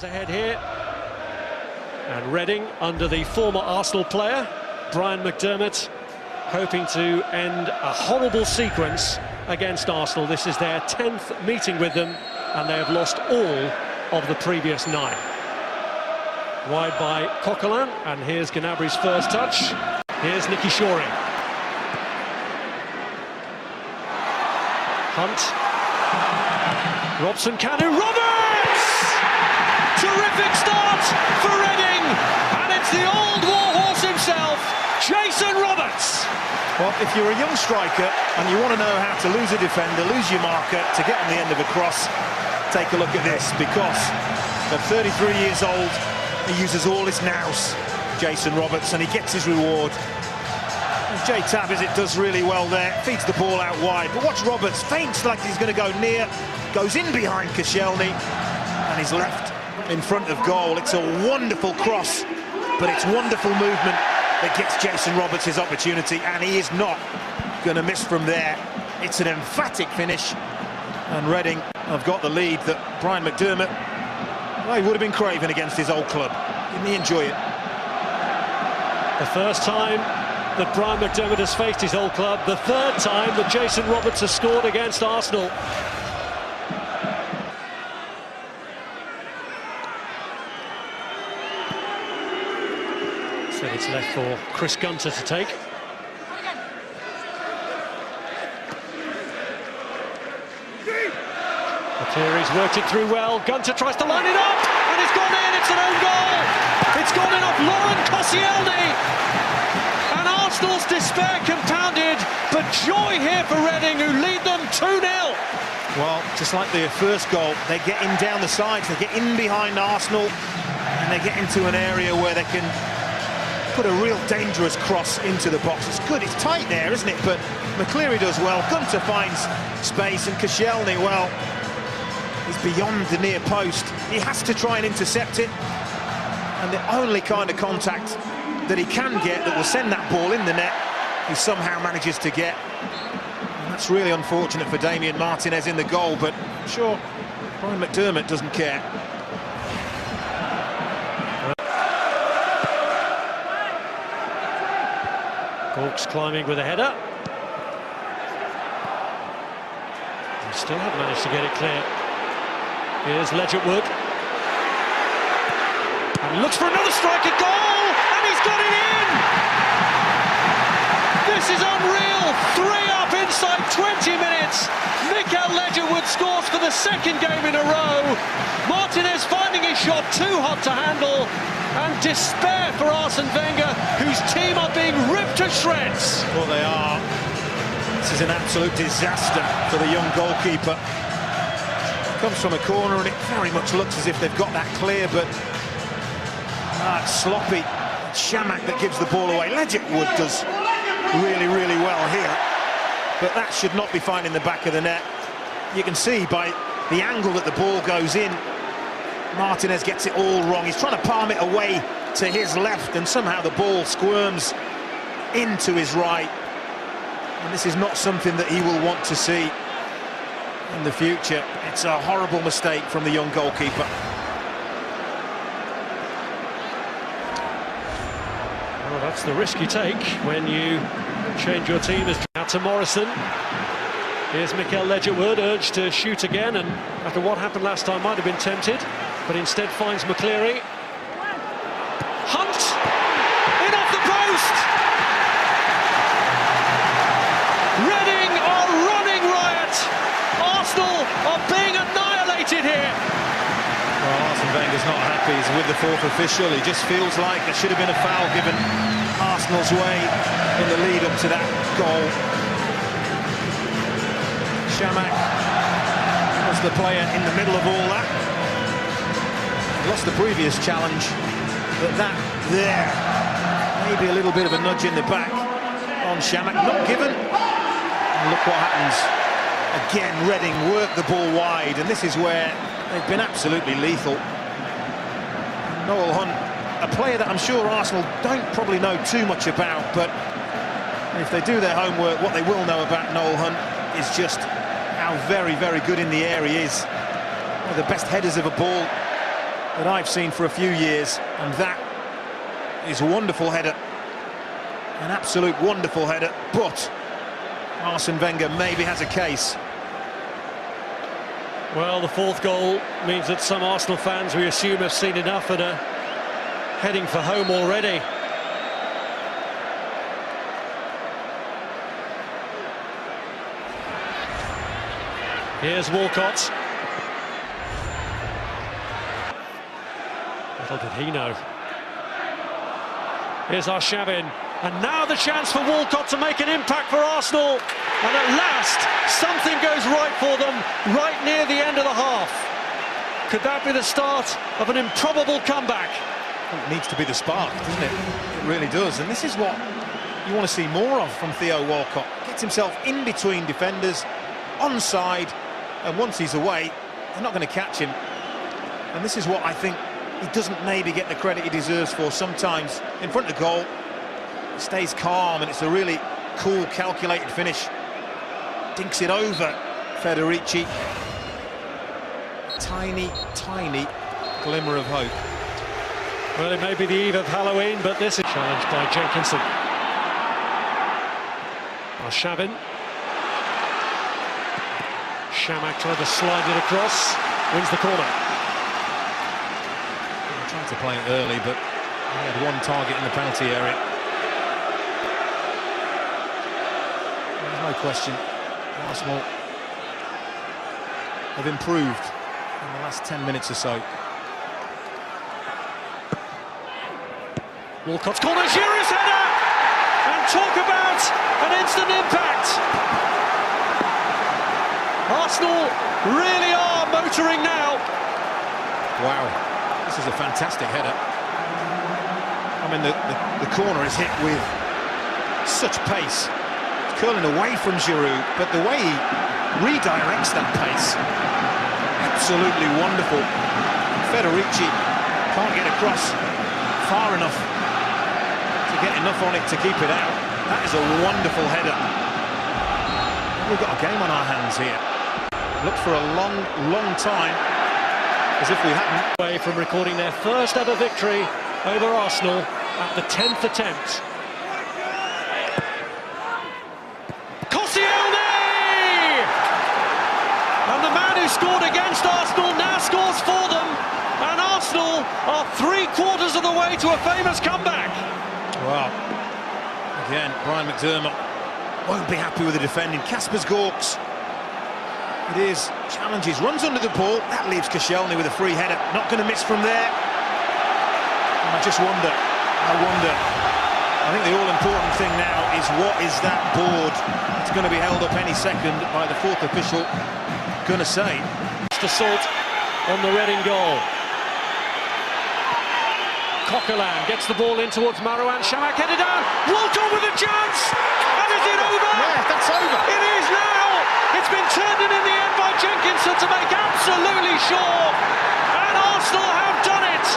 Ahead here, and Reading under the former Arsenal player Brian McDermott, hoping to end a horrible sequence against Arsenal. This is their 10th meeting with them, and they have lost all of the previous 9. Wide by Coquelin, and here's Gnabry's first touch. Here's Nicky Shorey. Hunt. Robson Kanu. Roberts! Terrific start for Reading, and it's the old warhorse himself, Jason Roberts. Well, if you're a young striker and you want to know how to lose a defender, lose your marker, to get on the end of a cross, take a look at this, because at 33 years old, he uses all his nous, Jason Roberts, and he gets his reward. And Jay Tabizit does really well there, feeds the ball out wide, but watch Roberts, feints like he's going to go near, goes in behind Koscielny, and he's left in front of goal. It's a wonderful cross, but it's wonderful movement that gets Jason Roberts his opportunity, and he is not going to miss from there. It's an emphatic finish, and Reading have got the lead that Brian McDermott, well, he would have been craving against his old club. Didn't he enjoy it? The first time that Brian McDermott has faced his old club, the third time that Jason Roberts has scored against Arsenal. So it's left for Chris Gunter to take. McCleary's worked it through well. Gunter tries to line it up, and it's gone in. It's an own goal. It's gone in off Laurent Koscielny, and Arsenal's despair compounded. But joy here for Reading, who lead them 2-0. Well, just like their first goal, they get in down the sides, they get in behind Arsenal, and they get into an area where they can put a real dangerous cross into the box. It's good, it's tight there, isn't it? But McCleary does well, Gunter finds space, and Koscielny, well, he's beyond the near post. He has to try and intercept it, and the only kind of contact that he can get that will send that ball in the net, he somehow manages to get. And that's really unfortunate for Damien Martinez in the goal, but I'm sure Brian McDermott doesn't care. Hawks climbing with a header. They still haven't managed to get it clear. Here's Ledgerwood. And he looks for another strike at goal, and he's got it in! This is unreal! 3 up inside 20 minutes. Mikael Ledgerwood scores for the second game in a row. Martinez finding his shot too hot to handle, and despair for Arsene Wenger, whose team are being ripped to shreds. Well, they are. This is an absolute disaster for the young goalkeeper. Comes from a corner, and it very much looks as if they've got that clear, but it's sloppy. It's Chamakh that gives the ball away. Ledgerwood does really, really well here, but that should not be finding the back of the net. You can see by the angle that the ball goes in, Martinez gets it all wrong. He's trying to palm it away to his left, and somehow the ball squirms into his right. And this is not something that he will want to see in the future. It's a horrible mistake from the young goalkeeper. Well, that's the risk you take when you change your team. Out to Morrison. Here's Mikael Ledgerwood, urged to shoot again, and after what happened last time might have been tempted, but instead finds McCleary. Hunt! In off the post! Reading are running riot! Arsenal are being annihilated here! Well, Arsene Wenger's not happy. He's with the fourth official. He just feels like there should have been a foul given Arsenal's way in the lead up to that goal. Chamakh was the player in the middle of all that. Lost the previous challenge, but that there, maybe a little bit of a nudge in the back on Chamakh, not given. And look what happens. Again, Reading work the ball wide, and this is where they've been absolutely lethal. Noel Hunt, a player that I'm sure Arsenal don't probably know too much about, but if they do their homework, what they will know about Noel Hunt is just how very, very good in the air he is. One of the best headers of a ball that I've seen for a few years, and that is a wonderful header. An absolute wonderful header, but Arsene Wenger maybe has a case. Well, the fourth goal means that some Arsenal fans, we assume, have seen enough and are heading for home already. Here's Walcott. Little did he know. Here's Arshavin. And now the chance for Walcott to make an impact for Arsenal. And at last, something goes right for them, right near the end of the half. Could that be the start of an improbable comeback? It needs to be the spark, doesn't it? It really does. And this is what you want to see more of from Theo Walcott. Gets himself in between defenders, onside, and once he's away, they're not going to catch him. And this is what I think he doesn't maybe get the credit he deserves for sometimes. In front of the goal, he stays calm, and it's a really cool, calculated finish. Dinks it over Federici. Tiny, tiny glimmer of hope. Well, it may be the eve of Halloween, but this is challenged by Jenkinson. Arshavin. Chamakh trying to slide it across, wins the corner. Trying to play it early, but he had one target in the penalty area. There's no question, Arsenal have improved in the last 10 minutes or so. Walcott's corner, Giroud's header! And talk about an instant impact! Arsenal really are motoring now. Wow, this is a fantastic header. I mean, the corner is hit with such pace. It's curling away from Giroud, but the way he redirects that pace, absolutely wonderful. Federici can't get across far enough to get enough on it to keep it out. That is a wonderful header. We've got a game on our hands here. Looked for a long time, as if we hadn't. Away from recording their first ever victory over Arsenal at the 10th attempt. Koscielny! And the man who scored against Arsenal now scores for them, and Arsenal are 3/4 of the way to a famous comeback. Wow. Again, Brian McDermott won't be happy with the defending. Kaspers Gorks. It is, challenges, runs under the ball. That leaves Koscielny with a free header. Not going to miss from there. And I just wonder, I think the all-important thing now is what is that board? It's going to be held up any second by the fourth official going to say. Assault on the Reading goal. Coquelin gets the ball in towards Marouane Chamakh, headed down. Walcott with a chance! And is it over? Yeah, that's over. It is now! It's been turned in the end by Jenkinson to make absolutely sure. And Arsenal have done it.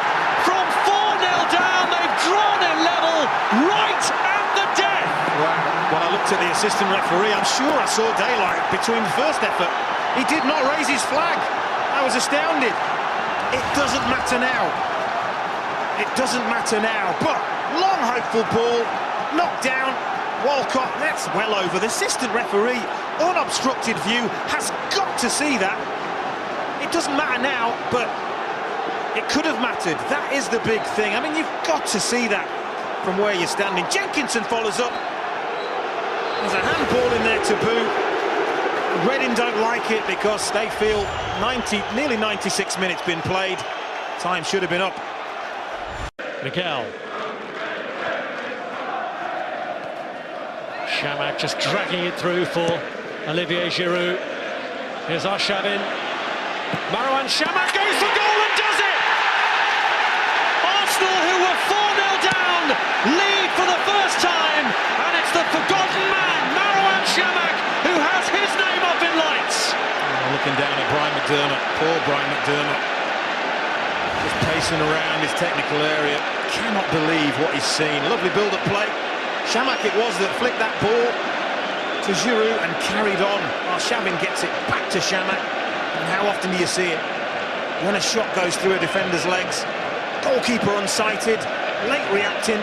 From 4-0 down, they've drawn it level right at the death. Wow. When I looked at the assistant referee, I'm sure I saw daylight between the first effort. He did not raise his flag. I was astounded. It doesn't matter now. It doesn't matter now. But long hopeful ball, knocked down. Walcott, that's well over. The assistant referee, unobstructed view, has got to see that. It doesn't matter now, but it could have mattered. That is the big thing. I mean, you've got to see that from where you're standing. Jenkinson follows up. There's a handball in there to boot. Reading don't like it because they feel nearly 96 minutes been played. Time should have been up. Miguel. Chamakh just dragging it through for Olivier Giroud. Here's Arshavin. Marouane Chamakh goes for goal and does it! Arsenal, who were 4-0 down, lead for the first time, and it's the forgotten man, Marouane Chamakh, who has his name up in lights. Looking down at Brian McDermott, poor Brian McDermott. Just pacing around his technical area. Cannot believe what he's seen. Lovely build-up play. Chamakh it was that flicked that ball to Giroud and carried on. Arshavin gets it back to Chamakh. And how often do you see it? when a shot goes through a defender's legs. Goalkeeper unsighted, late reacting.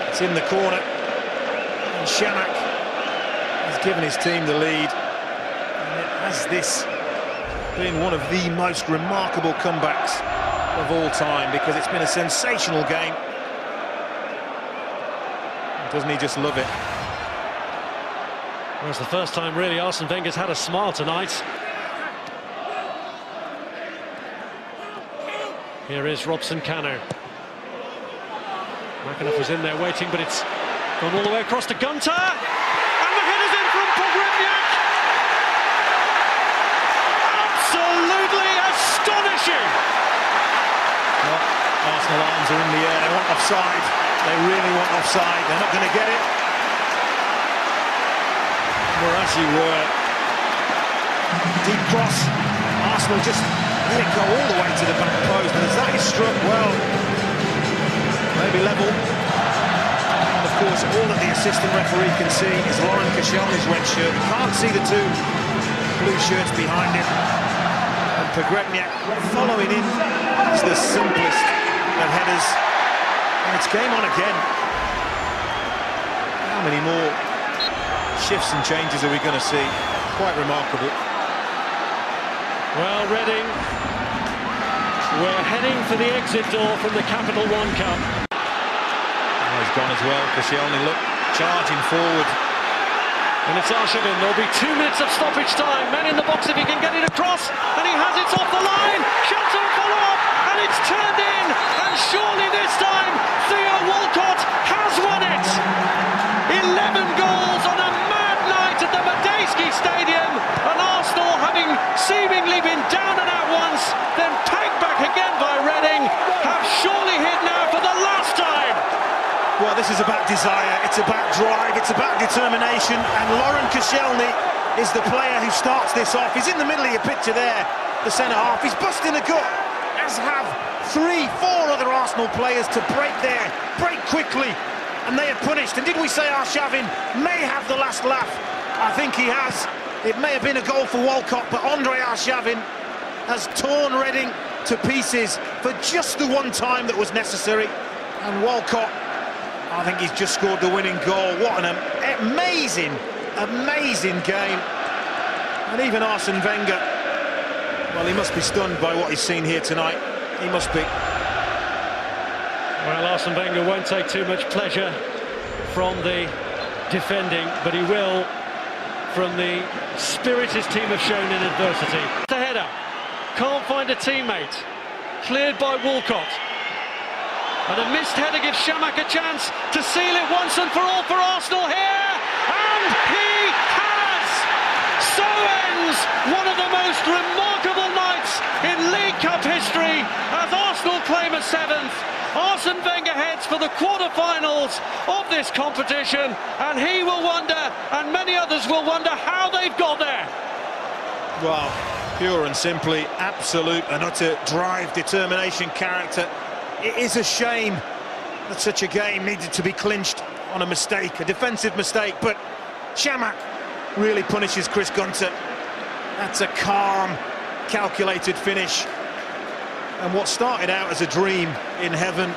It's in the corner. And Chamakh has given his team the lead. And it has this been one of the most remarkable comebacks of all time, because it's been a sensational game. Doesn't he just love it? Well, it's the first time really Arsene Wenger's had a smile tonight. Here is Robson Kanu. McAnuff was in there waiting, but it's gone all the way across to Gunter. And the header's in from Pogrebniak. Absolutely astonishing! Well, Arsenal arms are in the air. They want offside. They really want offside. They're not going to get it. Whereas you were. Deep cross. Arsenal just let it go all the way to the back post. And as that is struck, well, maybe level. And of course, all that the assistant referee can see is Laurent Koscielny's red shirt. You can't see the two blue shirts behind him. And Pogrebniak following in is the simplest of headers. And it's game on again. How many more shifts and changes are we going to see? Quite remarkable. Well, Reading, we're heading for the exit door from the Capital One Cup. Oh, he's gone as well. Koscielny, look, charging forward. And it's Arshavin. There'll be 2 minutes of stoppage time. Man in the box if he can get it across. And he has it off the line. Shots on follow-up. And it's turned in. And surely this time, Theo Walcott has won it. 11 goals on a mad night at the Madejski Stadium. And Arsenal, having seemingly been down and out once, then pegged back again by Reading, have surely hit now for the last time. Well, this is about desire, it's about drive, it's about determination, and Laurent Koscielny is the player who starts this off. He's in the middle of your picture there, the centre-half. He's busting a gut, as have 3-4 other Arsenal players to break there, break quickly, and they are punished. And did we say Arshavin may have the last laugh? I think he has. It may have been a goal for Walcott, but Andre Arshavin has torn Reading to pieces for just the one time that was necessary. And Walcott, I think he's just scored the winning goal. What an amazing, amazing game. And even Arsene Wenger, well, he must be stunned by what he's seen here tonight. He must be. Well, Arsene Wenger won't take too much pleasure from the defending, but he will from the spirit his team have shown in adversity. The header, can't find a teammate, cleared by Walcott. And a missed header gives Chamakh a chance to seal it once and for all for Arsenal here. And he has! So ends one of the most remarkable nights in League Cup history as Arsenal claim a 7th. Arsene Wenger heads for the quarter-finals of this competition, and he will wonder, and many others will wonder, how they've got there. Well, pure and simply, absolute and utter drive, determination, character. It is a shame that such a game needed to be clinched on a mistake, a defensive mistake, but Chamakh really punishes Chris Gunter. That's a calm, calculated finish. And what started out as a dream in heaven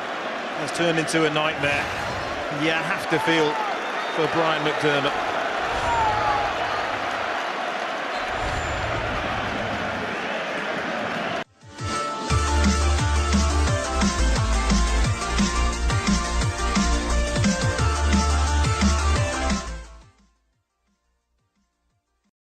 has turned into a nightmare. You have to feel for Brian McDermott.